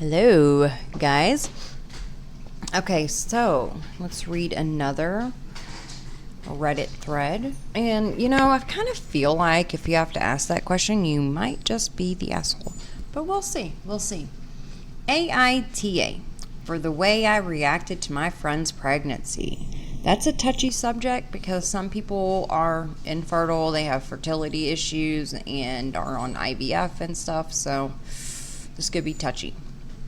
Hello, guys. Okay, so let's read another Reddit thread. And, I kind of feel like if you have to ask that question, you might just be the asshole. But we'll see. We'll see. AITA, for the way I reacted to my friend's pregnancy. That's a touchy subject because some people are infertile, they have fertility issues, and are on IVF and stuff, so this could be touchy.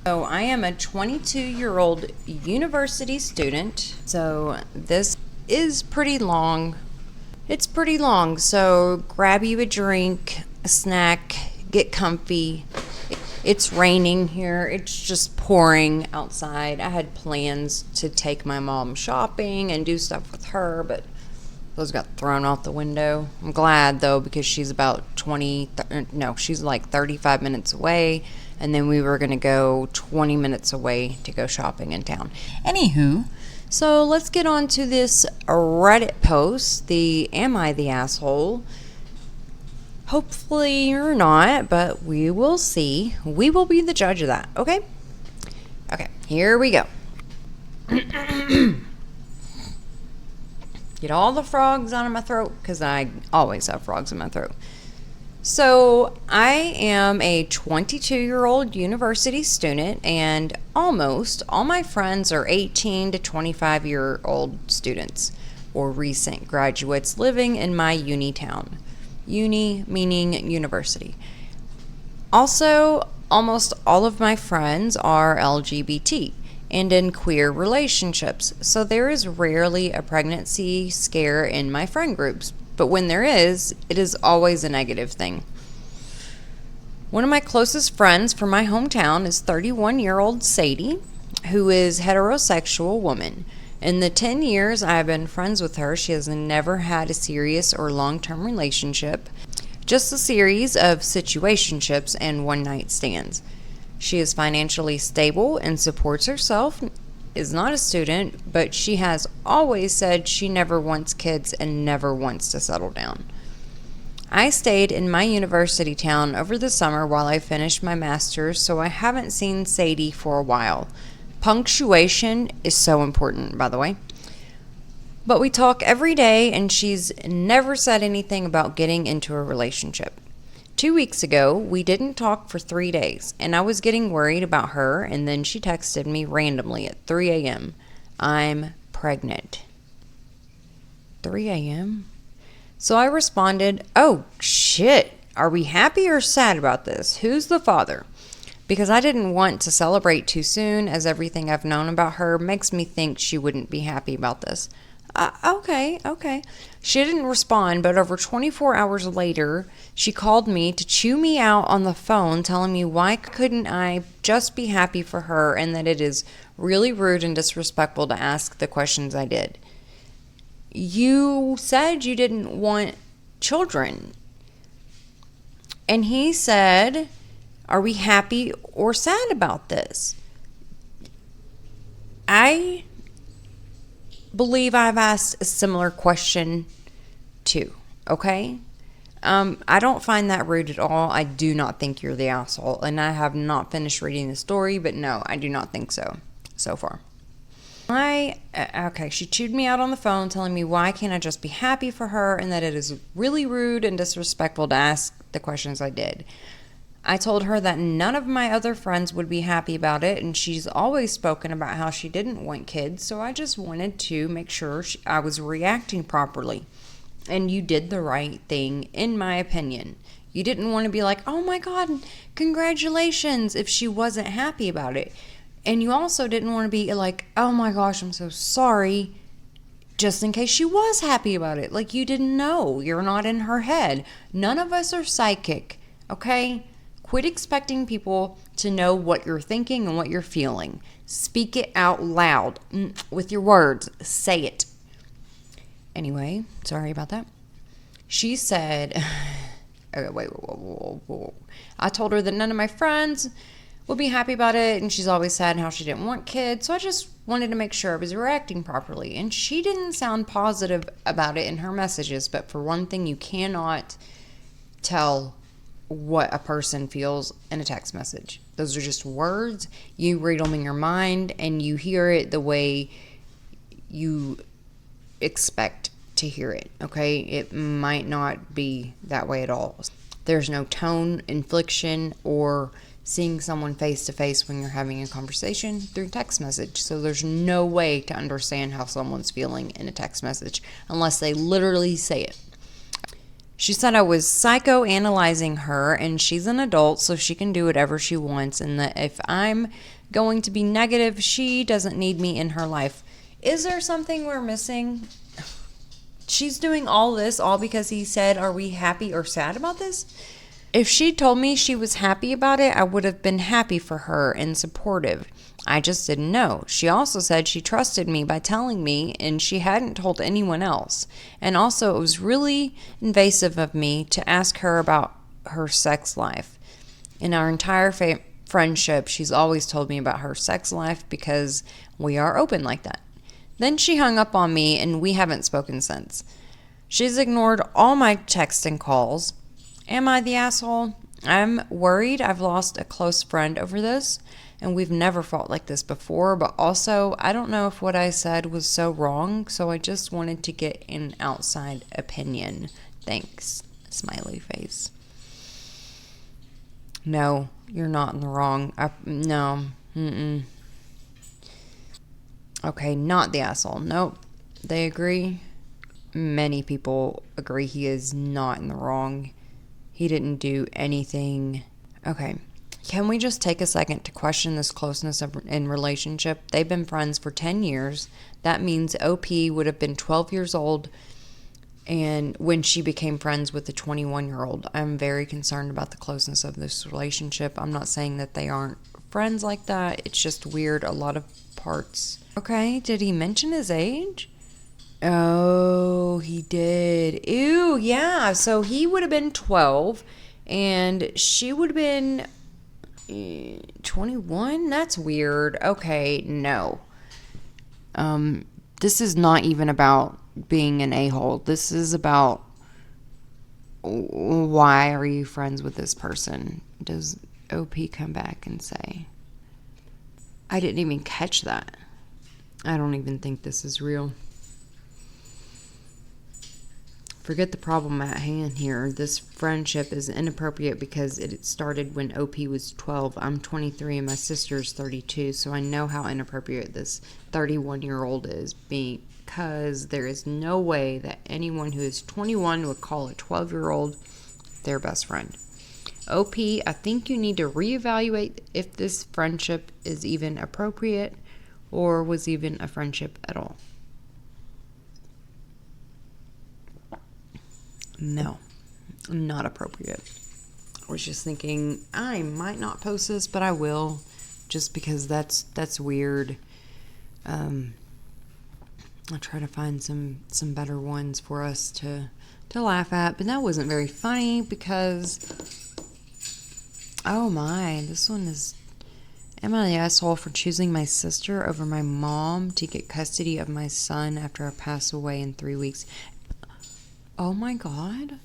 So I am a 22-year-old university student, so this is pretty long. It's pretty long, so grab you a drink, a snack, get comfy. It's raining here. It's just pouring outside. I had plans to take my mom shopping and do stuff with her, but those got thrown out the window. I'm glad, though, because she's about she's like 35 minutes away, and then we were going to go 20 minutes away to go shopping in town. Anywho, so let's get on to this Reddit post, the Am I the Asshole? Hopefully you're not, but we will see. We will be the judge of that, okay? Okay, here we go. Get all the frogs out of my throat, because I always have frogs in my throat. So I am a 22-year-old university student, and almost all my friends are 18 to 25-year-old students, or recent graduates living in my uni town. Uni meaning university. Also, almost all of my friends are LGBT and in queer relationships, so there is rarely a pregnancy scare in my friend groups. But when there is, it is always a negative thing. One of my closest friends from my hometown is 31-year-old Sadie, who is a heterosexual woman. In the 10 years I have been friends with her, she has never had a serious or long-term relationship, just a series of situationships and one-night stands. She is financially stable and supports herself, is not a student, but she has always said she never wants kids and never wants to settle down. I stayed in my university town over the summer while I finished my master's, so I haven't seen Sadie for a while. Punctuation is so important, by the way. But we talk every day, and she's never said anything about getting into a relationship. 2 weeks ago, we didn't talk for 3 days, and I was getting worried about her, and then she texted me randomly at 3 a.m. I'm pregnant. 3 a.m.? So I responded, oh, shit. Are we happy or sad about this? Who's the father? Because I didn't want to celebrate too soon, as everything I've known about her makes me think she wouldn't be happy about this. Okay. She didn't respond, but over 24 hours later, she called me to chew me out on the phone, telling me why couldn't I just be happy for her and that it is really rude and disrespectful to ask the questions I did. You said you didn't want children. And he said, are we happy or sad about this? I believe I've asked a similar question too, okay? I don't find that rude at all. I do not think you're the asshole. And I have not finished reading the story, but no, I do not think so far. She chewed me out on the phone telling me why can't I just be happy for her and that it is really rude and disrespectful to ask the questions I did. I told her that none of my other friends would be happy about it, and she's always spoken about how she didn't want kids, so I just wanted to make sure I was reacting properly. And you did the right thing, in my opinion. You didn't want to be like, oh my God, congratulations, if she wasn't happy about it. And you also didn't want to be like, oh my gosh, I'm so sorry, just in case she was happy about it. Like, you didn't know. You're not in her head. None of us are psychic, okay? Quit expecting people to know what you're thinking and what you're feeling. Speak it out loud with your words. Say it. Anyway, sorry about that. She said, okay, whoa. I told her that none of my friends would be happy about it, and she's always said how she didn't want kids, so I just wanted to make sure I was reacting properly. And she didn't sound positive about it in her messages, but for one thing, you cannot tell what a person feels in a text message. Those are just words. You read them in your mind and you hear it the way you expect to hear it, okay? It might not be that way at all. There's no tone, inflection, or seeing someone face to face when you're having a conversation through text message. So there's no way to understand how someone's feeling in a text message unless they literally say it. She said I was psychoanalyzing her, and she's an adult, so she can do whatever she wants, and that if I'm going to be negative, she doesn't need me in her life. Is there something we're missing? She's doing all this all because he said, are we happy or sad about this? If she told me she was happy about it, I would have been happy for her and supportive. I just didn't know. She also said she trusted me by telling me and she hadn't told anyone else. And also, it was really invasive of me to ask her about her sex life. In our entire friendship, she's always told me about her sex life because we are open like that. Then she hung up on me and we haven't spoken since. She's ignored all my texts and calls. Am I the asshole? I'm worried I've lost a close friend over this, and we've never fought like this before, but also I don't know if what I said was so wrong, so I just wanted to get an outside opinion. Thanks. Smiley face. No, you're not in the wrong. No. Okay, not the asshole. Nope. They agree. Many people agree he is not in the wrong. He didn't do anything. Okay. Can we just take a second to question this closeness in relationship? They've been friends for 10 years. That means OP would have been 12 years old and when she became friends with the 21-year-old. I'm very concerned about the closeness of this relationship. I'm not saying that they aren't friends like that. It's just weird. A lot of parts. Okay. Did he mention his age? Oh, he did. Ew, yeah. So he would have been 12 and she would have been 21? That's weird. Okay, no. This is not even about being an a-hole. This is about why are you friends with this person? Does OP come back and say? I didn't even catch that. I don't even think this is real. Forget the problem at hand here. This friendship is inappropriate because it started when OP was 12. I'm 23 and my sister's 32, so I know how inappropriate this 31-year-old is because there is no way that anyone who is 21 would call a 12-year-old their best friend. OP, I think you need to reevaluate if this friendship is even appropriate or was even a friendship at all. No, not appropriate. I was just thinking I might not post this, but I will, just because that's weird. I'll try to find some better ones for us to laugh at, but that wasn't very funny because oh my, this one is. Am I the asshole for choosing my sister over my mom to get custody of my son after I pass away in 3 weeks? Oh my God.